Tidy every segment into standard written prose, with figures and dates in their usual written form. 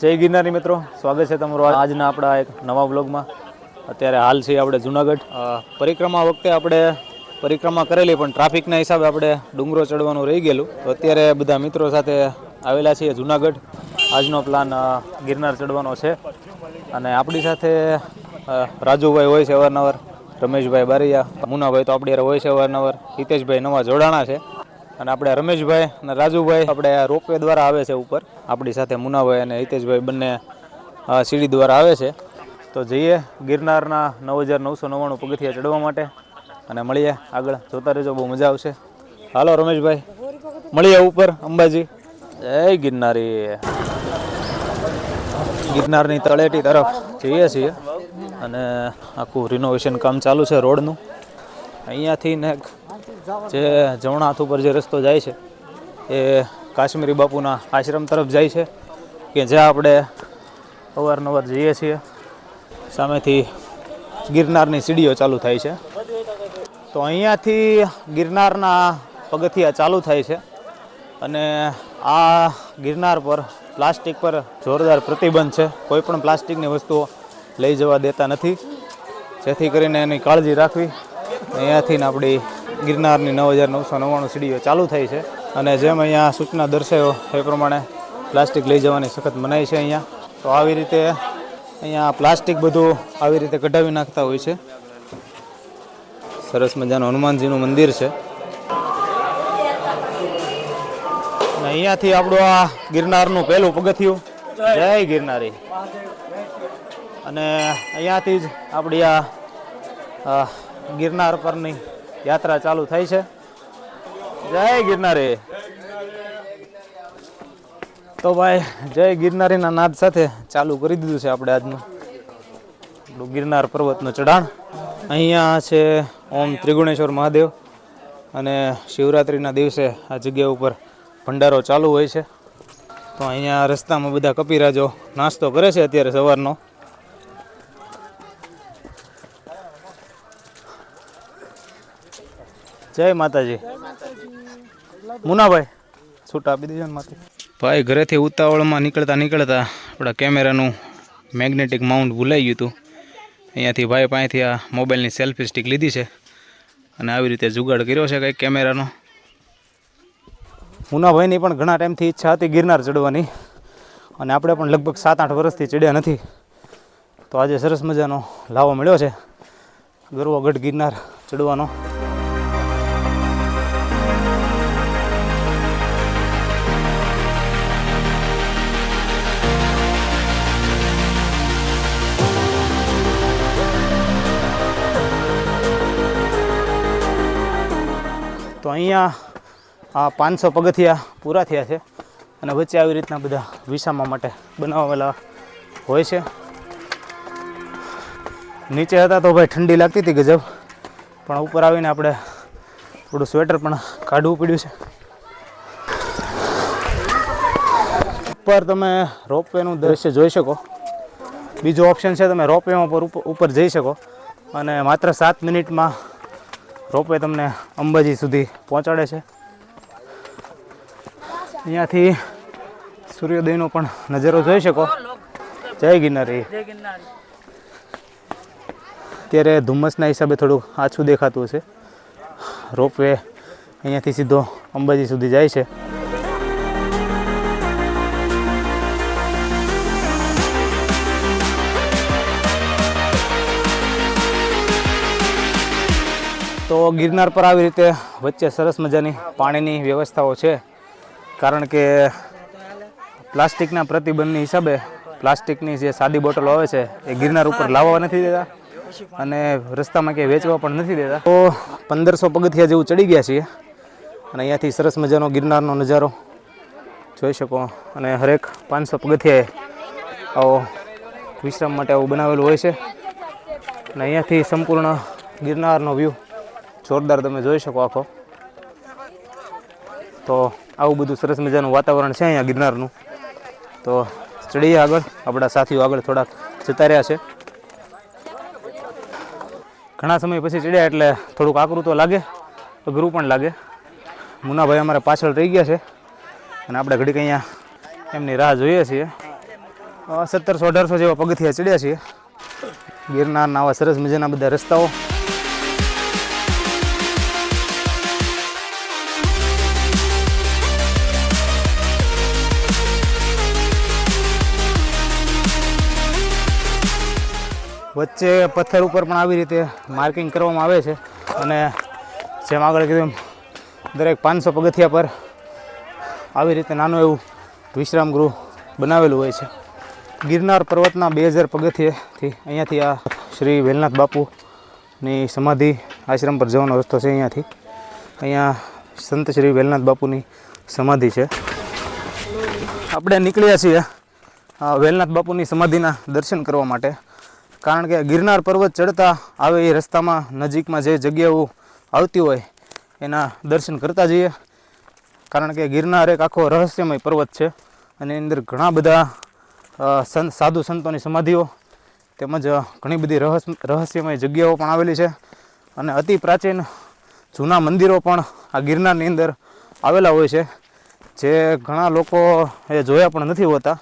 જય ગિરનારી મિત્રો, સ્વાગત છે તમારું આજના આપણા એક નવા બ્લોગમાં. અત્યારે હાલ છે આપણે જુનાગઢ. પરિક્રમા વખતે આપણે પરિક્રમા કરેલી, પણ ટ્રાફિકના હિસાબે આપણે ડુંગરો ચડવાનું રહી ગયેલું. તો અત્યારે બધા મિત્રો સાથે આવેલા છીએ જુનાગઢ. આજનો પ્લાન ગિરનાર ચડવાનો છે અને આપણી સાથે રાજુભાઈ હોય છે અવારનવાર, રમેશભાઈ બારૈયા, મુનાભાઈ તો આપણી હોય છે અવારનવાર, હિતેશભાઈ નવા જોડાણા છે અને આપણે રમેશભાઈ અને રાજુભાઈ આપણે રોપવે દ્વારા આવે છે ઉપર. આપણી સાથે મુનાભાઈ અને હિતેશભાઈ બંને સીડી દ્વારા આવે છે. તો જઈએ ગિરનારના 9999 પગથિયા ચડવા માટે અને મળીએ આગળ. જોતા રહેજો, બહુ મજા આવશે. હાલો રમેશભાઈ, મળીએ ઉપર અંબાજી. જય ગિરનારી. ગિરનારની તળેટી તરફ જઈએ છીએ અને આખું રિનોવેશન કામ ચાલુ છે રોડનું. અહીંયાથી ને જે જમણા હાથ ઉપર જે રસ્તો જાય છે એ કાશ્મીરી બાપુના આશ્રમ તરફ જાય છે, કે જ્યાં આપણે અવારનવાર જઈએ છીએ. સામેથી ગિરનારની સીડીઓ ચાલુ થાય છે. તો અહીંયાથી ગિરનારના પગથિયા ચાલુ થાય છે અને આ ગિરનાર પર પ્લાસ્ટિક પર જોરદાર પ્રતિબંધ છે. કોઈ પણ પ્લાસ્ટિકની વસ્તુઓ લઈ જવા દેતા નથી, જેથી કરીને એની કાળજી રાખવી. અહીંયાથી આપણી ગિરનારની 9999 સીડીઓ ચાલુ થઈ છે અને જેમ અહીંયા સૂચના દર્શાવ્યો એ પ્રમાણે પ્લાસ્ટિક લઈ જવાની સખત મનાઈ છે અહીંયા. તો આવી રીતે અહીંયા પ્લાસ્ટિક બધું આવી રીતે કઢાવી નાખતા હોય છે. સરસ મજાનું હનુમાનજીનું મંદિર છે અને અહીંયાથી આપણું આ ગિરનારનું પહેલું પગથિયું. જય ગિરનારી. અને અહીંયાથી જ આપણી આ ગિરનાર પરની યાત્રા ચાલુ થાય છે. જય ગિરનારી. તો ભાઈ જય ગિરનારીના નાદ સાથે ચાલુ કરી દીધું છે આપણે આજનું આપણું ગિરનાર પર્વતનું ચઢાણ. અહીંયા છે ઓમ ત્રિગુણેશ્વર મહાદેવ અને શિવરાત્રિના દિવસે આ જગ્યા ઉપર ભંડારો ચાલુ હોય છે. તો અહીંયા રસ્તામાં બધા કપિરાજો નાસ્તો કરે છે અત્યારે સવારનો. જય માતાજી. મુનાભાઈ છૂટા આપી દેજો ને માતા. ભાઈ ઘરેથી ઉતાવળમાં નીકળતા આપણા કેમેરાનું મેગ્નેટિક માઉન્ટ ભૂલાઈ ગયું હતું. અહીંયાથી ભાઈ પાસેથી આ મોબાઈલની સેલ્ફી સ્ટિક લીધી છે અને આવી રીતે જુગાડ કર્યો છે કંઈક કેમેરાનો. મુનાભાઈની પણ ઘણા ટાઈમથી ઈચ્છા હતી ગિરનાર ચડવાની અને આપણે પણ લગભગ 7-8 વર્ષથી ચડ્યા નથી. તો આજે સરસ મજાનો લાવો મળ્યો છે ગરવાગઢ ગિરનાર ચડવાનો. તો અહીંયા આ 500 પગથિયા પૂરા થયા છે અને વચ્ચે આવી રીતના બધા વિસામા માટે બનાવેલા હોય છે. નીચે હતા તો ભાઈ ઠંડી લાગતી હતી ગજબ, પણ ઉપર આવીને આપણે થોડું સ્વેટર પણ કાઢવું પડ્યું છે. ઉપર તમે રોપવેનું દ્રશ્ય જોઈ શકો. બીજો ઓપ્શન છે તમે રોપવેમાં ઉપર જઈ શકો અને માત્ર 7 મિનિટમાં રોપવે તમને અંબાજી સુધી પહોંચાડે છે. અહીંયાથી સૂર્યોદયનો પણ નજારો જોઈ શકો. જય ગિરનારી. અત્યારે ધુમ્મસના હિસાબે થોડુંક આછું દેખાતું હશે. રોપવે અહીંયાથી સીધો અંબાજી સુધી જાય છે. તો ગિરનાર પર આવી રીતે વચ્ચે સરસ મજાની પાણીની વ્યવસ્થાઓ છે, કારણ કે પ્લાસ્ટિકના પ્રતિબંધની હિસાબે પ્લાસ્ટિકની જે સાદી બોટલો આવે છે એ ગિરનાર ઉપર લાવવા નથી દેતા અને રસ્તામાં ક્યાંય વેચવા પણ નથી દેતા. તો 1500 પગથિયા જેવું ચડી ગયા છીએ અને અહીંયાથી સરસ મજાનો ગિરનારનો નજારો જોઈ શકો. અને હરેક 500 પગથિયાએ આવો વિશ્રામ માટે આવું બનાવેલું હોય છે અને અહીંયાથી સંપૂર્ણ ગિરનારનો વ્યૂ જોરદાર તમે જોઈ શકો આખો. તો આવું બધું સરસ મજાનું વાતાવરણ છે અહીંયા ગિરનારનું. તો ચડીએ આગળ. આપણા સાથીઓ આગળ થોડાક જતા રહ્યા છે. ઘણા સમય પછી ચડ્યા એટલે થોડુંક આકરું તો લાગે, અઘરું પણ લાગે. મુનાભાઈ અમારા પાછળ રહી ગયા છે અને આપણે ઘડીક અહીંયા એમની રાહ જોઈએ છીએ. 1700-1800 જેવા પગથિયા ચડ્યા છીએ. ગિરનારના આવા સરસ મજાના બધા રસ્તાઓ. વચ્ચે પથ્થર ઉપર પણ આવી રીતે માર્કિંગ કરવામાં આવે છે અને જેમ આગળ કીધું દરેક 500 પગથિયા પર આવી રીતે નાનું એવું વિશ્રામ ગૃહ બનાવેલું હોય છે. ગિરનાર પર્વતના 2000 પગથિયેથી અહીંયાથી આ શ્રી વેલનાથ બાપુની સમાધિ આશ્રમ પર જવાનો રસ્તો છે. અહીંયા સંત શ્રી વેલનાથ બાપુની સમાધિ છે. આપણે નીકળ્યા છીએ વેલનાથ બાપુની સમાધિના દર્શન કરવા માટે, કારણ કે ગિરનાર પર્વત ચડતા આવે એ રસ્તામાં નજીકમાં જે જગ્યાઓ આવતી હોય એના દર્શન કરતા જઈએ. કારણ કે ગિરનાર એક આખો રહસ્યમય પર્વત છે અને એની અંદર ઘણા બધા સાધુ સંતોની સમાધિઓ તેમજ ઘણી બધી રહસ્યમય જગ્યાઓ પણ આવેલી છે અને અતિ પ્રાચીન જૂના મંદિરો પણ આ ગિરનારની અંદર આવેલા હોય છે, જે ઘણા લોકો એ જોયા પણ નથી હોતા.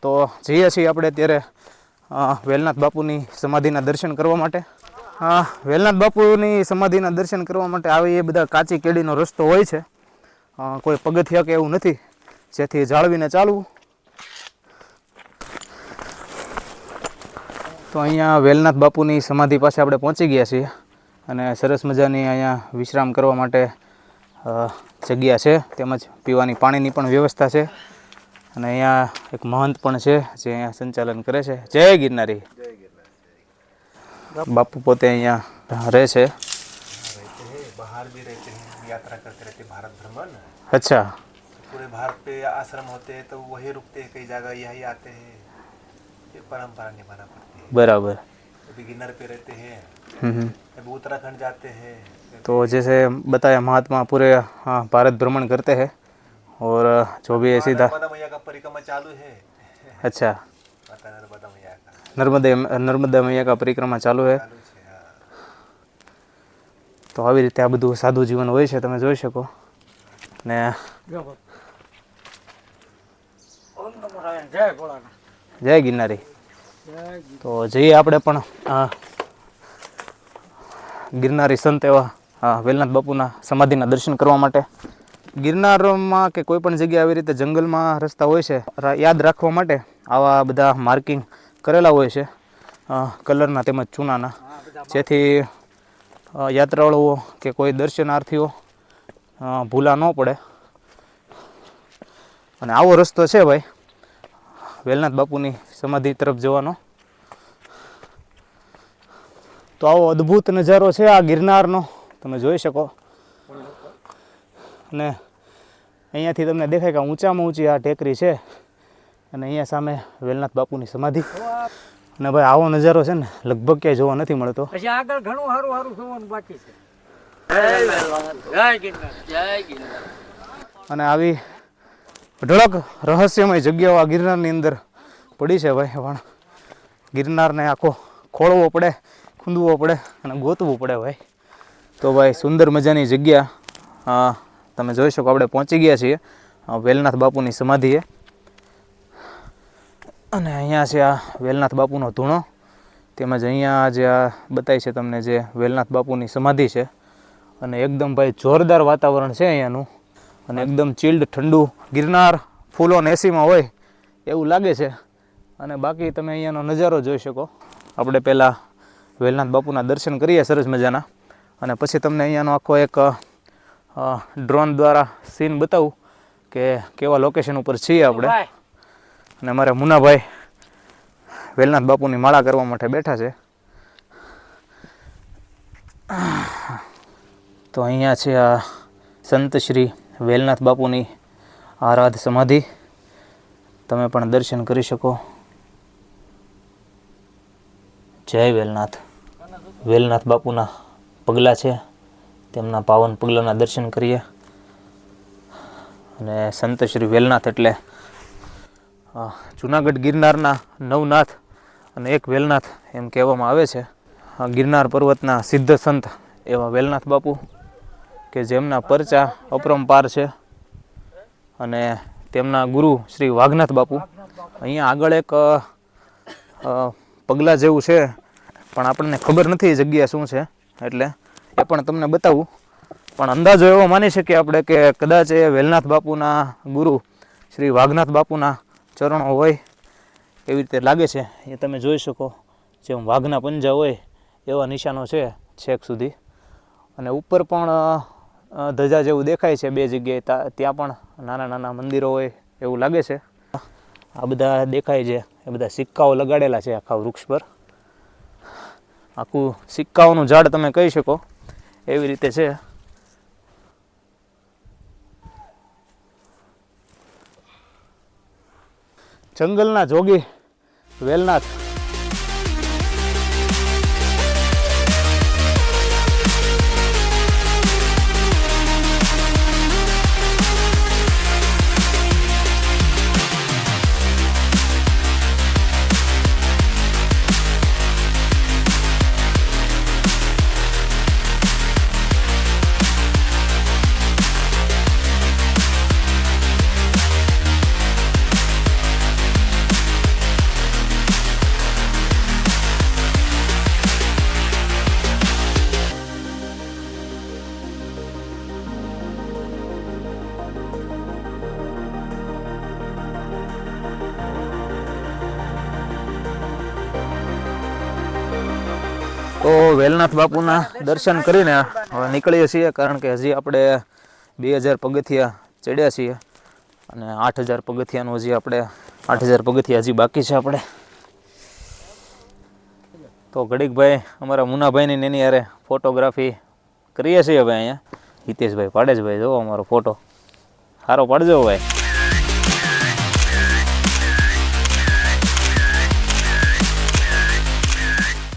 તો જઈએ છીએ આપણે અત્યારે વેલનાથ બાપુની સમાધિના દર્શન કરવા માટે. વેલનાથ બાપુની સમાધિના દર્શન કરવા માટે આવે એ બધા કાચી કેડીનો રસ્તો હોય છે, કોઈ પગથિયા કે એવું નથી, જેથી જાળવીને ચાલવું. તો અહીંયા વેલનાથ બાપુની સમાધિ પાસે આપણે પહોંચી ગયા છીએ અને સરસ મજાની અહીંયા વિશ્રામ કરવા માટે જગ્યા છે, તેમજ પીવાની પાણીની પણ વ્યવસ્થા છે. અને અહીંયા એક મહંત પણ છે જે અહીંયા સંચાલન કરે છે. જય ગિરનારી. બાપુ પોતે અહીંયા રહે છે. बाहर भी रहते हैं, यात्रा करते रहते भारत भ्रमण. अच्छा. पूरे भारत पे आश्रम होते हैं तो वही रुकते हैं, कई जगह यही आते हैं. ये परंपरा निभाना पड़ती है. बराबर. अभी गिरनार पे रहते हैं, अभी उत्तराखंड जाते हैं. तो जैसे बताया महात्मा पूरे भारत भ्रमण करते हैं और जो भी है सीधा नर्मदा मैया का परिक्रमा चालू है. अच्छा. नर्मदा मैया का नर्मदा मैया का परिक्रमा चालू है. તો આવી રીતે આ બધું સાદું જીવન હોય છે, તમે જોઈ શકો. ને જય ગિરનારી. તો જઈએ આપણે પણ ગિરનારી સંત એવા વેલનાથ બાપુના સમાધિના દર્શન કરવા માટે. ગિરનારમાં કે કોઈ પણ જગ્યાએ આવી રીતે જંગલમાં રસ્તા હોય છે, યાદ રાખવા માટે આવા બધા માર્કિંગ કરેલા હોય છે કલરના તેમજ ચૂનાના, જેથી યાત્રાળુઓ કે કોઈ દર્શનાર્થીઓ ભૂલા ન પડે. અને આવો રસ્તો છે ભાઈ વેલનાથ બાપુની સમાધિ તરફ જવાનો. તો આવો અદ્ભુત નજારો છે આ ગિરનારનો, તમે જોઈ શકો. અને અહીંયાથી તમને દેખાય કે ઊંચામાં ઊંચી આ ટેકરી છે અને અહીંયા સામે વેલનાથ બાપુની સમાધિ. અને ભાઈ આવો નજારો છે ને લગભગ ક્યાંય જોવા નથી મળતો. પછી આગળ ઘણું સારું સારું જોવાનું બાકી છે. અને આવી અઢળક રહસ્યમય જગ્યાઓ આ ગિરનારની અંદર પડી છે ભાઈ. પણ ગિરનારને આખો ખોળવો પડે, ખૂંદવો પડે અને ગોતવું પડે ભાઈ. તો ભાઈ સુંદર મજાની જગ્યા તમે જોઈ શકો. આપણે પહોંચી ગયા છીએ વેલનાથ બાપુની સમાધિએ. અને અહીંયા છે આ વેલનાથ બાપુનો ધૂણો, તેમજ અહીંયા જે આ બતાય છે તમને જે વેલનાથ બાપુની સમાધિ છે. અને એકદમ ભાઈ જોરદાર વાતાવરણ છે અહીંયાનું અને એકદમ ચિલ્ડ ઠંડુ. ગિરનાર ફૂલ ઓન એસીમાં હોય એવું લાગે છે. અને બાકી તમે અહીંયાનો નજારો જોઈ શકો. આપણે પહેલાં વેલનાથ બાપુના દર્શન કરીએ સરસ મજાના, અને પછી તમને અહીંયાનો આખો એક ડ્રોન દ્વારા સીન બતાવું કે કેવા લોકેશન ઉપર છીએ આપણે. અને અમારા મુનાભાઈ વેલનાથ બાપુની માળા કરવા માટે બેઠા છે. તો અહીંયા છે આ સંત શ્રી વેલનાથ બાપુની આરાધ સમાધિ, તમે પણ દર્શન કરી શકો. જય વેલનાથ. વેલનાથ બાપુના પગલાં છે, તેમના પાવન પગલાંના દર્શન કરીએ. અને સંત શ્રી વેલનાથ એટલે જુનાગઢ ગિરનારના નવનાથ અને એક વેલનાથ એમ કહેવામાં આવે છે. ગિરનાર પર્વતના સિદ્ધ સંત એવા વેલનાથ બાપુ કે જેમના પરચા અપરંપાર છે. અને તેમના ગુરુ શ્રી વાઘનાથ બાપુ અહીંયા આગળ એક પગલાં જેવું છે, પણ આપણને ખબર નથી એ જગ્યા શું છે, એટલે એ પણ તમને બતાવું. પણ અંદાજો એવો માની શકીએ આપણે કે કદાચ એ વેલનાથ બાપુના ગુરુ શ્રી વાઘનાથ બાપુના ચરણો હોય એવી રીતે લાગે છે. એ તમે જોઈ શકો, જેમ વાઘના પંજા હોય એવા નિશાનો છે છેક સુધી. અને ઉપર પણ ધજા જેવું દેખાય છે 2 જગ્યાએ, ત્યાં પણ નાના નાના મંદિરો હોય એવું લાગે છે. આ બધા દેખાય છે એ બધા સિક્કાઓ લગાડેલા છે આખા વૃક્ષ પર. આખું સિક્કાઓનું ઝાડ તમે કહી શકો એવી રીતે છે. જંગલના જોગી વેલનાથ. તો વેલનાથ બાપુના દર્શન કરીને હવે નીકળીએ છીએ, કારણ કે હજી આપણે 2000 પગથિયા ચડ્યા છીએ અને 8000 પગથિયાનું હજી આપણે 8000 પગથિયા હજી બાકી છે આપણે. તો ઘડીકભાઈ અમારા મુનાભાઈની એની યારે ફોટોગ્રાફી કરીએ છીએ ભાઈ. અહીંયા હિતેશભાઈ પાડે છે ભાઈ, જોવો અમારો ફોટો સારો પાડજો ભાઈ.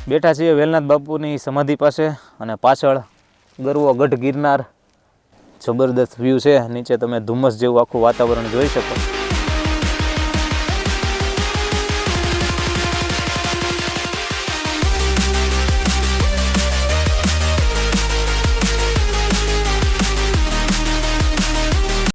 બેઠા છીએ વેલનાથ બાપુની સમાધિ પાસે અને પાછળ ગરવો ગઢ ગિરનાર, જબરદસ્ત વ્યૂ છે. નીચે તમે ધુમ્મસ જેવું આખું વાતાવરણ જોઈ શકો.